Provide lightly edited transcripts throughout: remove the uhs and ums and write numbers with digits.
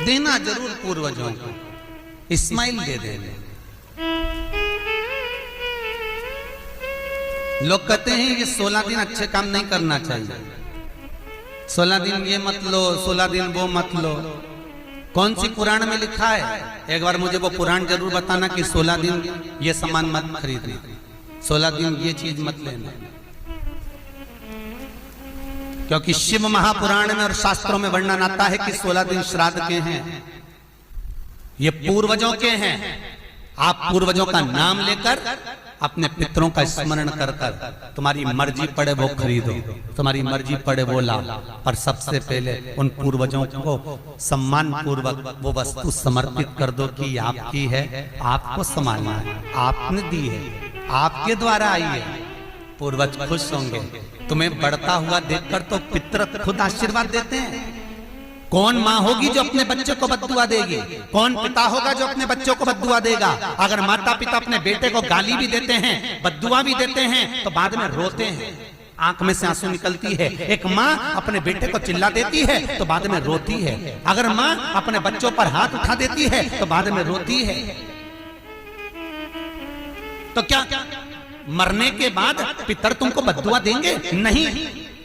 देना जरूर पूर्वजों को, इस्माइल दे देने। लोग कहते हैं ये 16 दिन अच्छे काम नहीं करना चाहिए, 16 दिन ये मत लो, 16 दिन वो मत लो। कौन सी पुराण में लिखा है? एक बार मुझे वो पुराण जरूर बताना कि 16 दिन ये सामान मत खरीदना, 16 दिन ये चीज मत लेना। क्योंकि शिव महापुराण में और शास्त्रों में वर्णन आता है कि 16 दिन श्राद्ध के हैं, ये पूर्वजों के हैं। आप पूर्वजों का नाम लेकर अपने पितरों का स्मरण कर कर तुम्हारी मर्जी पड़े वो खरीदो, तुम्हारी मर्जी पड़े वो लाओ, पर सबसे पहले उन पूर्वजों को सम्मान पूर्वक वो वस्तु समर्पित कर दो कि आपकी है, आपको संभालना है, आपने दी है, आपके द्वारा आई है। पूर्वज खुश होंगे। तुम्हें बढ़ता हुआ देखकर तो पितर खुद आशीर्वाद देते हैं। कौन माँ होगी जो अपने बच्चे को बद्दुआ देगी? कौन पिता होगा जो अपने बच्चों को बद्दुआ देगा? अगर माता पिता अपने बेटे को गाली भी देते हैं, बद्दुआ भी देते हैं, तो बाद में रोते हैं, आंख में से आंसू निकलती है। एक माँ अपने बेटे को चिल्ला देती है तो बाद में रोती है। अगर माँ अपने बच्चों पर हाथ उठा देती है तो बाद में रोती है। तो क्या मरने के बाद पितर तुमको बद्दुआ देंगे? नहीं,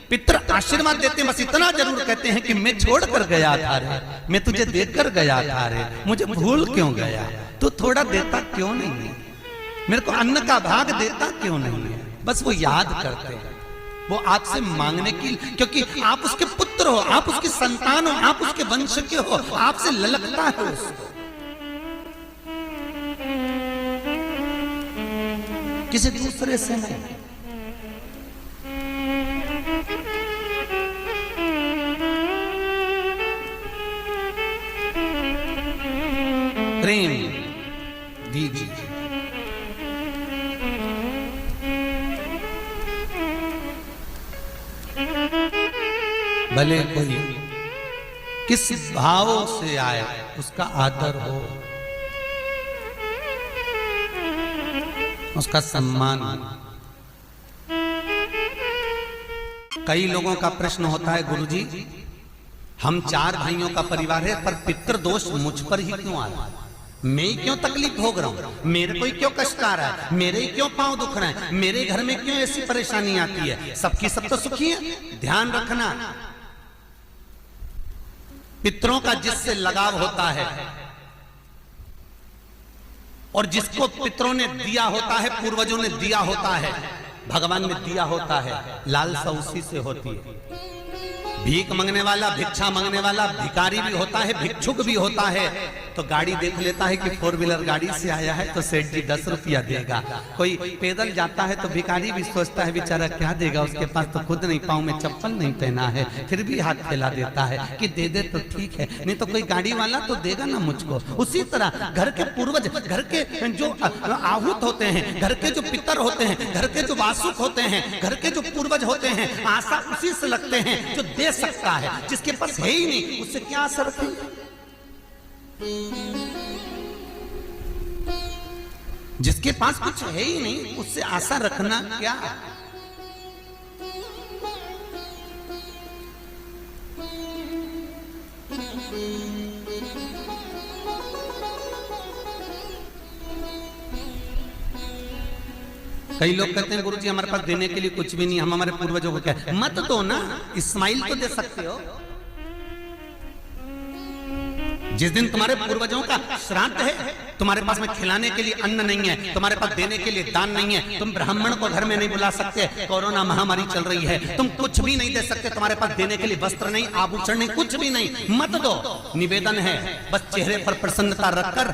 पितर आशीर्वाद देते हैं। बस इतना जरूर कहते हैं कि मैं छोड़ कर गया था रे, मैं तुझे देकर गया था रे, मुझे भूल क्यों गया? तू थोड़ा देता क्यों नहीं है? मेरे को अन्न का भाग देता क्यों नहीं है? बस वो याद करते हैं, वो आपसे मांगने की, क्योंकि आप उसके पुत्र हो, आप उसकी संतान हो, आप उसके वंश के हो, आपसे ललकता है उसको, किसी दूसरे से नहीं। प्रेम दीजिए। भले कोई किस भाव से आए उसका आदर हो, उसका सम्मान हो। कई लोगों का प्रश्न होता है, गुरुजी हम 4 भाइयों का परिवार है, पर पितृ दोष मुझ पर ही क्यों आ रहा है? मैं ही क्यों तकलीफ भोग रहा हूं? मेरे को ही क्यों कष्ट आ रहा है? मेरे ही क्यों पांव दुख रहे हैं? मेरे घर में क्यों ऐसी परेशानी आती है? सबकी सब तो सुखी है। ध्यान रखना, पितरों का जिससे लगाव होता है और जिसको पितरों ने दिया होता है, पूर्वजों ने दिया होता है, भगवान ने दिया होता है, लालसा उसी से होती है। भीख मांगने वाला, भिक्षा मांगने वाला भिखारी भी होता है, भिक्षुक भी होता है। तो गाड़ी देख लेता है कि 4 व्हीलर गाड़ी से आया है तो सेठ जी 10 रुपया देगा। कोई पैदल जाता है तो भिखारी भी सोचता है बेचारा क्या देगा, उसके पास तो खुद नहीं, पाँव में चप्पल नहीं पहना है, फिर भी हाथ फैला देता है कि दे दे तो ठीक है, नहीं तो कोई गाड़ी वाला तो देगा ना मुझको। उसी तरह घर के पूर्वज, घर के जो आहूत होते हैं, घर के जो पितर होते हैं, घर के जो वासुक होते हैं, घर के जो पूर्वज होते हैं, आशा उसी से लगते हैं जो दे सकता है। जिसके पास है ही नहीं उससे क्या आशा रखेंगे? जिसके पास कुछ है ही नहीं उससे आशा रखना क्या? कई लोग कहते हैं गुरुजी हमारे पास देने के लिए कुछ भी नहीं, हम हमारे पूर्वजों को क्या? मत दो ना, इस्माइल तो दे सकते हो। जिस दिन तुम्हारे पूर्वजों का श्राद्ध है, तुम्हारे पास में खिलाने के लिए अन्न नहीं है, तुम्हारे पास देने के लिए दान नहीं है, तुम ब्राह्मण को घर में नहीं बुला सकते, कोरोना महामारी चल रही है, तुम कुछ भी नहीं दे सकते, तुम्हारे पास देने के लिए वस्त्र नहीं, आभूषण नहीं, कुछ भी नहीं, मत दो। निवेदन है बस चेहरे पर प्रसन्नता रखकर,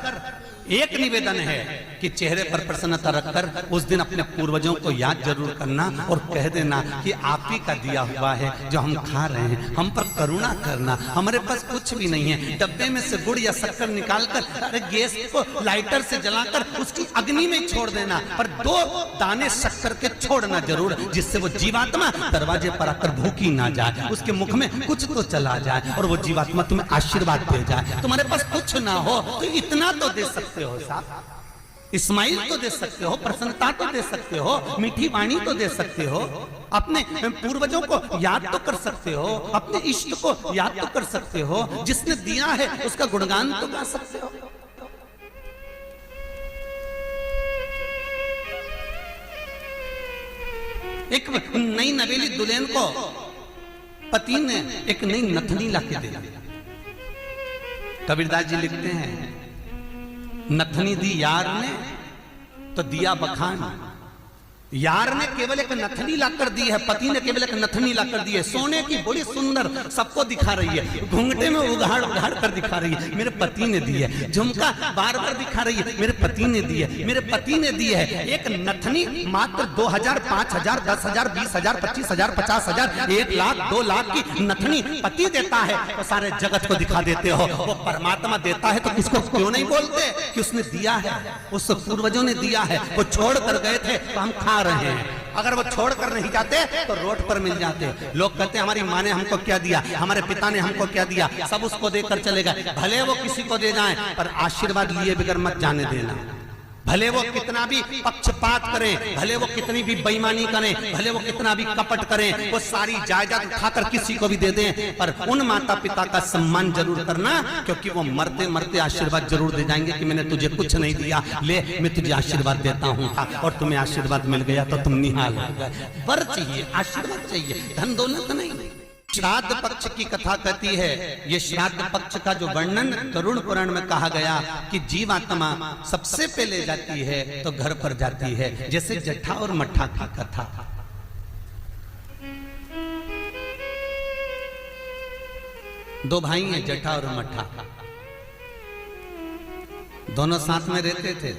एक निवेदन है कि चेहरे पर प्रसन्नता रखकर उस दिन अपने पूर्वजों को याद जरूर करना और कह देना कि आप ही का दिया हुआ है जो हम खा रहे हैं, हम पर करुणा करना। हमारे पास कुछ भी नहीं है। डब्बे में से गुड़ या शक्कर निकालकर अरे गैस को लाइटर से जलाकर उसकी अग्नि में छोड़ देना, पर 2 दाने शक्कर के छोड़ना जरूर, जिससे वो जीवात्मा दरवाजे पर आकर भूखी ना जाए, उसके मुख में कुछ तो चला जाए और वो जीवात्मा तुम्हें आशीर्वाद दे जाए। तुम्हारे पास कुछ ना हो तो इतना तो दे सकते हो साहब। स्माइल तो दे सकते हो, प्रसन्नता तो दे सकते हो, मीठी वाणी तो दे सकते हो, अपने पूर्वजों को याद तो कर सकते हो, अपने इष्ट को याद तो कर सकते हो, जिसने दिया है उसका गुणगान तो गा सकते हो। एक नई नवेली दुल्हन को पति ने एक नई नथनी लाके दे दी। कबीरदास जी लिखते हैं, नथनी दी यार ने तो दिया बखान। यार ने केवल एक नथनी लाकर दी है, पति ने केवल एक नथनी लाकर दी है, सोने की बड़ी सुंदर, सबको दिखा रही है, घूंघटे में उघाड़ उघाड़ कर दिखा रही है, मेरे पति ने दी है, झुमका बार बार दिखा रही है, मेरे पति ने दी है, मेरे पति ने दी है। एक नथनी मात्र 2000, 5000, 10,000, 20,000, 25,000, 50,000, 1 लाख, 2 लाख की नथनी पति देता है तो सारे जगत को दिखा देते हो। वो परमात्मा देता है तो किसको क्यों नहीं बोलते कि उसने दिया है, उस पूर्वजों ने दिया है। वो छोड़ कर गए थे तो हम खा रहे हैं, अगर वो छोड़कर नहीं जाते तो रोड पर मिल जाते। लोग कहते हैं हमारी माँ ने हमको क्या दिया, हमारे पिता ने हमको क्या दिया, सब उसको देकर चले गए। भले वो किसी को दे जाएं पर आशीर्वाद लिए बगैर मत जाने देना। भले वो कितना भी पक्षपात करें, भले वो कितनी भी बेईमानी करें, भले वो कितना भी कपट करें, वो सारी जायदाद उठाकर किसी को भी दे दें, पर उन माता पिता का सम्मान जरूर करना, क्योंकि वो मरते मरते आशीर्वाद जरूर दे जाएंगे कि मैंने तुझे कुछ नहीं दिया, ले मैं तुझे आशीर्वाद देता हूँ, और तुम्हें आशीर्वाद मिल गया तो तुम निहाल हो गए। वर चाहिए, आशीर्वाद चाहिए, धन दौलत नहीं। श्राद्ध पक्ष की कथा कहती है, ये श्राद्ध पक्ष का जो वर्णन गरुड़ पुराण में कहा गया कि जीवात्मा सबसे पहले जाती है तो घर पर जाती है, जैसे जट्ठा और मट्ठा की कथा। दो भाई हैं, जट्ठा और मट्ठा, दोनों साथ में रहते थे,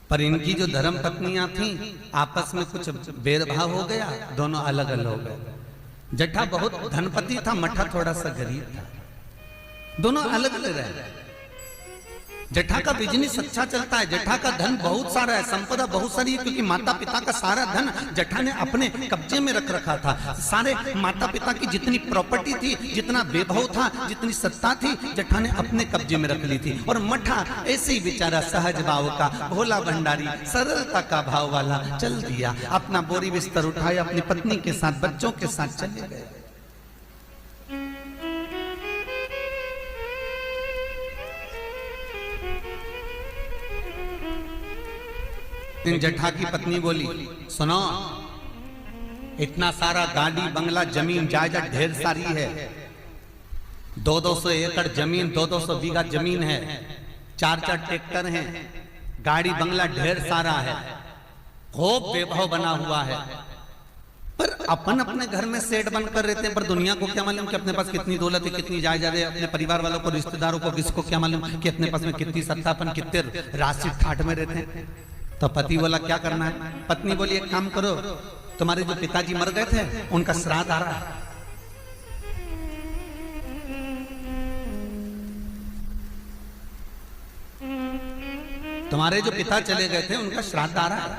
पर इनकी जो धर्म पत्नियां थीं आपस में कुछ भेदभाव हो गया, दोनों अलग अलग हो गए। जट्ठा बहुत धनपति था, मट्ठा थोड़ा सा गरीब था, दोनों अलग अलग रहे। जट्ठा का बिजनेस अच्छा चलता है, जट्ठा का धन बहुत सारा है, संपदा बहुत सारी है, क्योंकि माता पिता का सारा धन जट्ठा ने अपने कब्जे में रख रखा था। सारे माता पिता की जितनी प्रॉपर्टी थी, जितना वैभव था, जितनी सत्ता थी, जट्ठा ने अपने कब्जे में रख ली थी। और मट्ठा ऐसे ही बेचारा सहज भाव का, भोला भंडारी, सरलता का भाव वाला चल दिया, अपना बोरी बिस्तर उठाया, अपनी पत्नी के साथ, बच्चों के साथ चले गए। जट्ठा की पत्नी बोली, सुनो, इतना सारा गाड़ी बंगला जमीन जायदाद ढेर सारी है, 200 एकड़ जमीन, 200 बीघा जमीन है, 4 ट्रैक्टर हैं, गाड़ी बंगला ढेर सारा है, खूब वैभव बना हुआ है, पर अपन अपने घर में सेठ बनकर रहते हैं, पर दुनिया को क्या मालूम कि अपने पास कितनी दौलत है, कितनी जायदाद है, अपने परिवार वालों को, रिश्तेदारों को, किसको क्या मालूम कि अपने पास में कितनी सत्ता, अपन कितने राशि ठाट में रहते हैं। तो पति बोला क्या करना है? पत्नी बोली एक काम करो, तुम्हारे जो पिताजी मर गए थे उनका श्राद्ध आ रहा है, तुम्हारे जो पिता चले गए थे उनका श्राद्ध आ रहा है,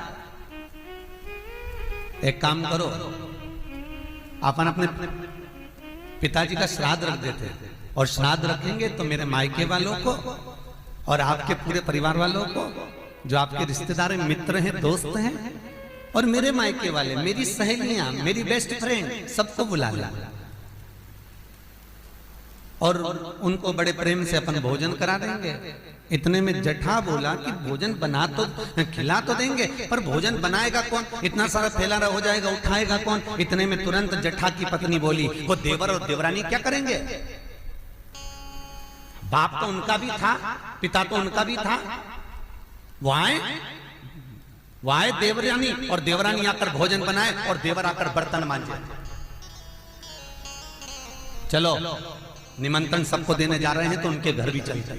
एक काम करो, अपन अपने पिताजी का श्राद्ध रख देते, और श्राद्ध रखेंगे तो मेरे मायके वालों को और आपके पूरे परिवार वालों को, जो आपके रिश्तेदार हैं, मित्र हैं, दोस्त हैं, और मेरे मायके वाले, मेरी सहेलियां, मेरी बेस्ट फ्रेंड, सबको बुला ला, और उनको बड़े प्रेम से अपन भोजन करा देंगे। इतने में जट्ठा बोला कि भोजन बना तो, खिला तो देंगे, पर भोजन बनाएगा कौन? इतना सारा फैला हो जाएगा, उठाएगा कौन? इतने में तुरंत जट्ठा की पत्नी बोली, वो देवर और देवरानी क्या करेंगे? बाप तो उनका भी था, पिता तो उनका भी था, वो आए देवरानी, और देवरानी आकर भोजन बनाए, और देवर आकर बर्तन मांजे। चलो निमंत्रण सबको देने जा रहे हैं तो उनके घर भी चलते।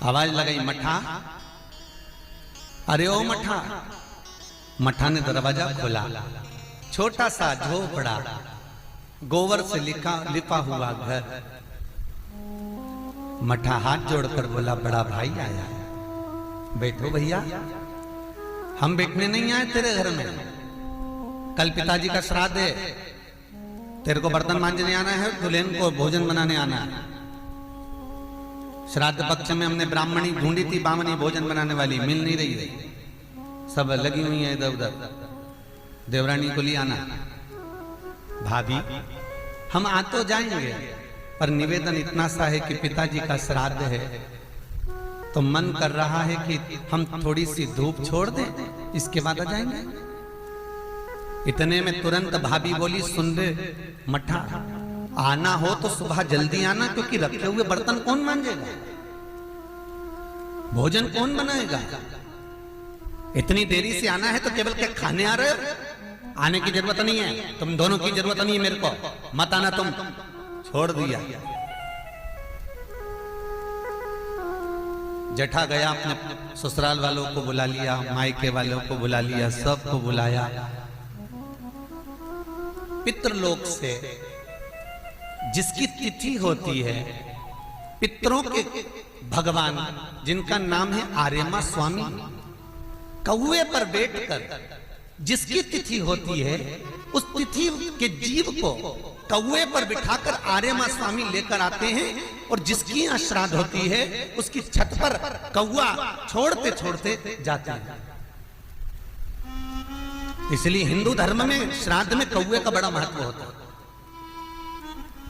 आवाज लगाई, मट्ठा, अरे ओ मट्ठा। मट्ठा ने दरवाजा खोला, छोटा सा झोपड़ा, गोबर से लिपा हुआ घर। मट्ठा हाथ जोड़कर बोला, बड़ा भाई आया है, बैठो भैया, हम बैठने नहीं आए तेरे घर में, कल पिताजी का श्राद्ध है, तेरे को बर्तन मांजने आना है, दुल्हन को भोजन बनाने आना है। श्राद्ध पक्ष में हमने ब्राह्मणी ढूंढी थी, बामनी भोजन बनाने वाली, मिल नहीं रही, सब लगी हुई है इधर उधर। देवरानी को ले आना। भाभी हम आ तो जाएंगे, पर निवेदन इतना सा है कि पिताजी का श्राद्ध है, तो मन कर रहा है कि हम थोड़ी सी धूप छोड़ दें, इसके बाद आ जाएंगे। इतने में तुरंत भाभी बोली, सुन रे मठा, आना हो तो सुबह जल्दी आना, क्योंकि रखे हुए बर्तन कौन मांजेगा, भोजन कौन बनाएगा। इतनी देरी से आना है तो केवल क्या खाने आ रहे हो? आने की जरूरत नहीं है, तुम दोनों की जरूरत नहीं है, मेरे को मत आना, तुम छोड़ दिया। जेठा गया, अपने ससुराल वालों को बुला लिया, मायके वालों को बुला लिया, सबको बुलाया। पितृलोक से जिसकी तिथि होती है, पितरों के भगवान जिनका नाम है आर्यमा स्वामी, कौवे पर बैठकर जिसकी तिथि होती है, उस तिथि के जीव को कौवे पर बिठाकर आर्यमा स्वामी लेकर आते हैं, और जिसकी यहाँ श्राद्ध होती है उसकी छत पर कौवा छोड़ते छोड़ते जाते हैं। इसलिए हिंदू धर्म में श्राद्ध में कौवे का बड़ा महत्व होता है,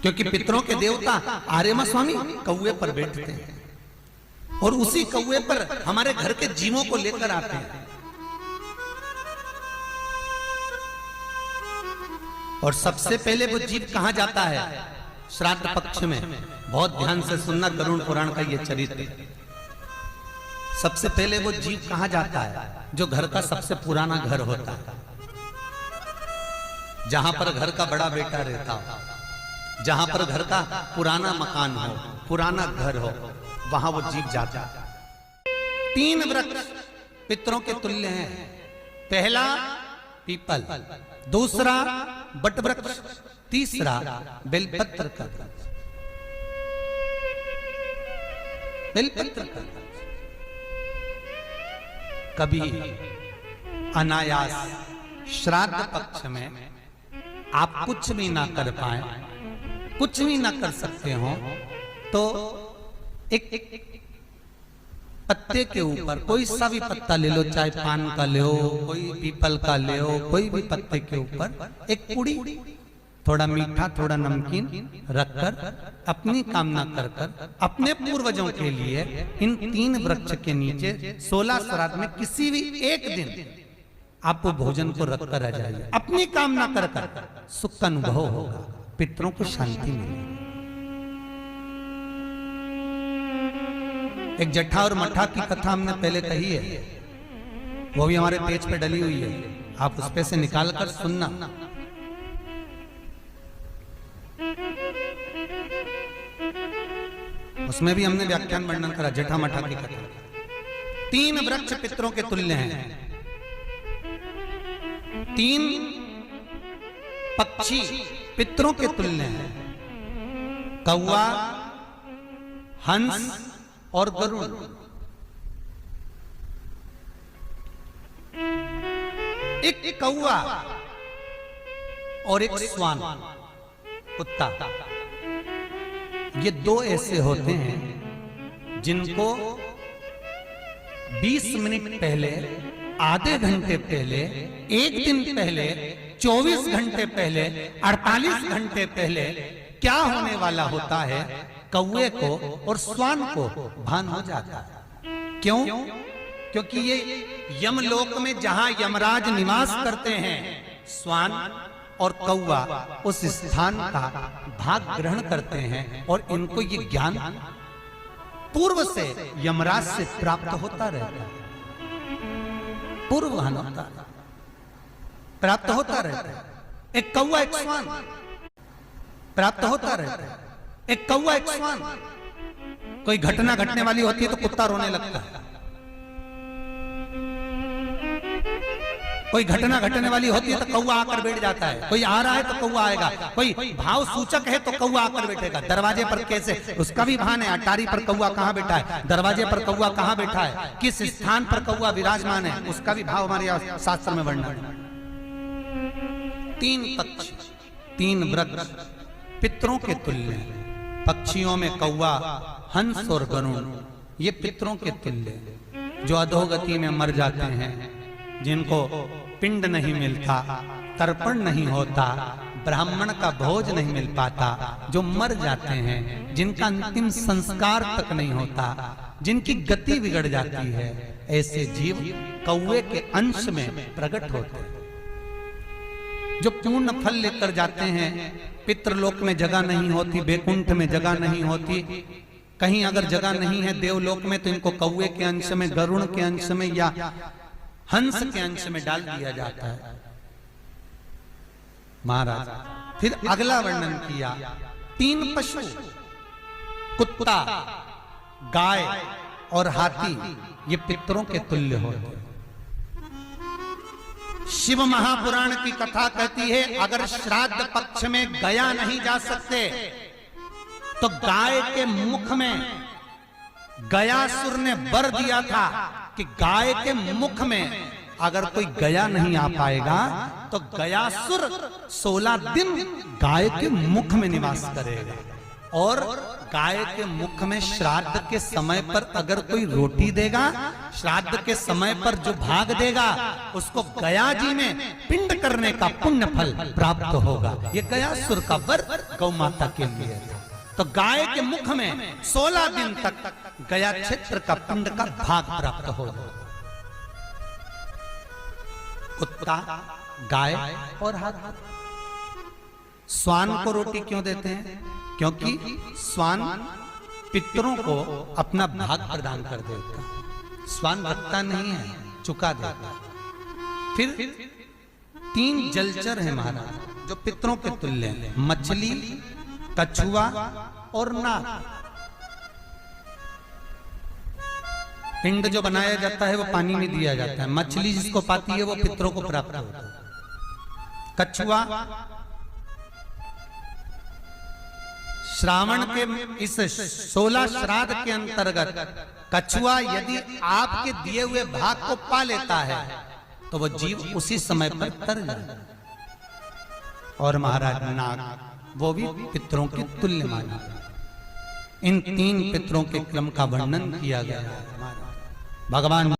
क्योंकि पितरों के देवता आर्यमा स्वामी कौवे पर बैठते हैं, और उसी कौवे पर हमारे घर के जीवों को लेकर आते हैं। और सबसे पहले वो जीव कहां जाता है श्राद्ध पक्ष में? बहुत ध्यान से सुनना गरुड़ पुराण का ये चरित्र। सबसे पहले वो जीव कहां जाता है? जो घर का सबसे पुराना घर होता है, जहां पर घर का बड़ा बेटा रहता हो, जहां पर घर का पुराना मकान हो, पुराना घर हो, वहां वो जीव जाता है। 3 वृक्ष पितरों के तुल्य हैं। पहला पीपल, दूसरा बट वृक्ष, तीसरा बेलपत्र का वृक्ष। बेलपत्र का वृक्ष कभी अनायास श्राद्ध पक्ष में आप कुछ भी ना कर पाए, कुछ भी ना कर सकते हो, तो एक पत्ते के ऊपर कोई सा भी पत्ता ले लो, चाहे पान का ले हो, कोई पीपल का ले हो, कोई भी पत्ते के ऊपर एक पुड़ी, थोड़ा मीठा थोड़ा नमकीन रखकर अपनी कामना कर कर अपने पूर्वजों के लिए इन 3 वृक्ष के नीचे 16 श्राद्ध में किसी भी एक दिन आप वो भोजन को रखकर आ जाइए। अपनी कामना कर कर सुख का अनुभव होगा, पितरों को शांति मिलेगी। एक जट्ठा और मट्ठा की कथा हमने पहले कही है, वो भी हमारे पेज पे डली हुई है, आप उस पे से निकाल कर सुनना। उसमें भी हमने व्याख्यान वर्णन करा जट्ठा मट्ठा की कथा। 3 वृक्ष पितरों के तुल्य हैं, 3 पक्षी पितरों के तुल्य हैं, कौवा, हंस और गरुड़। एक कौवा और एक स्वान, कुत्ता, ये 2 ऐसे होते हैं जिनको 20 मिनट पहले, आधे घंटे पहले, 1 दिन पहले, 24 घंटे पहले, 48 घंटे पहले क्या होने वाला होता है, कौवे को और स्वान को भान हो जाता है। क्यों? क्योंकि ये यमलोक में जहां यमराज निवास करते हैं, स्वान और कौवा उस स्थान का भाग ग्रहण करते हैं, और इनको ये ज्ञान पूर्व से यमराज से प्राप्त होता रहता है, पूर्ववान होता है, प्राप्त होता रहता है। एक कौवा एक स्वान प्राप्त होता रहता है। एक कौवा एक स्वान, कोई घटना घटने वाली होती है तो कुत्ता रोने लगता है, कोई घटना घटने वाली होती है तो कौवा आकर बैठ जाता है, कोई आ रहा है तो कौवा आएगा, कोई भाव सूचक है तो कौवा आकर बैठेगा। दरवाजे पर कैसे, उसका भी भान है, अटारी पर कौवा कहां बैठा है, दरवाजे पर कौवा कहां बैठा है, किस स्थान पर कौवा विराजमान है, उसका भी भाव हमारे शास्त्र में वर्णन है। 3 पक्षी, 3 वृक्ष पितरों के तुल्य हैं। पक्षियों में कौवा, हंस और गरुण ये पितरों के तुल्य हैं, जो अधोगति में मर जाते हैं, जिनको पिंड नहीं मिलता, तर्पण नहीं होता, ब्राह्मण का भोज नहीं मिल पाता, जो मर जाते हैं, जिनका अंतिम संस्कार तक नहीं होता, जिनकी गति बिगड़ जाती है, ऐसे जीव कौवे के अंश में प्रकट होते हैं, जो पूर्ण फल लेकर जाते हैं। पितृलोक में जगह नहीं होती, बैकुंठ में जगह नहीं होती, कहीं अगर जगह नहीं है देवलोक में, तो इनको कौवे के अंश में, गरुड़ के अंश में या हंस के अंश में डाल दिया जाता है। महाराज फिर अगला वर्णन किया, 3 पशु, कुत्ता, गाय और हाथी, ये पितरों के तुल्य होते हैं। शिव महापुराण की कथा कहती है, अगर श्राद्ध पक्ष में गया नहीं जा सकते, तो गाय के मुख में गयासुर ने वर दिया था कि गाय के मुख में अगर कोई गया नहीं आ पाएगा, तो गयासुर 16 दिन गाय के मुख में निवास करेगा। और गाय के मुख में श्राद्ध के समय पर अगर कोई रोटी देगा, श्राद्ध के समय पर जो भाग देगा, उसको गया जी में पिंड करने का पुण्य फल प्राप्त होगा। ये गयासुर का वर गौ माता के लिए था। तो गाय के मुख में 16 दिन तक गया क्षेत्र का पिंड का भाग प्राप्त होगा। कुत्ता, गाय और हाथी। स्वान को रोटी क्यों देते हैं? क्योंकि स्वान पितरों को अपना भाग प्रदान कर देता है। स्वान रखता नहीं है, चुका देता। फिर 3 जलचर है महाराज, जो पितरों के तुल्य हैं, मछली, कछुआ और नाग। पिंड जो बनाया जाता है वो पानी में दिया जाता है। मछली जिसको पाती है वो पितरों को प्राप्त होता है। कछुआ श्रावण के इस 16 श्राद्ध के अंतर्गत कछुआ यदि आपके दिए हुए भाग को पा लेता है, तो वो जीव उसी समय पर तर जाए। और महाराज नाग, वो भी पितरों के तुल्य माना। इन 3 पितरों के क्रम का वर्णन किया गया है। भगवान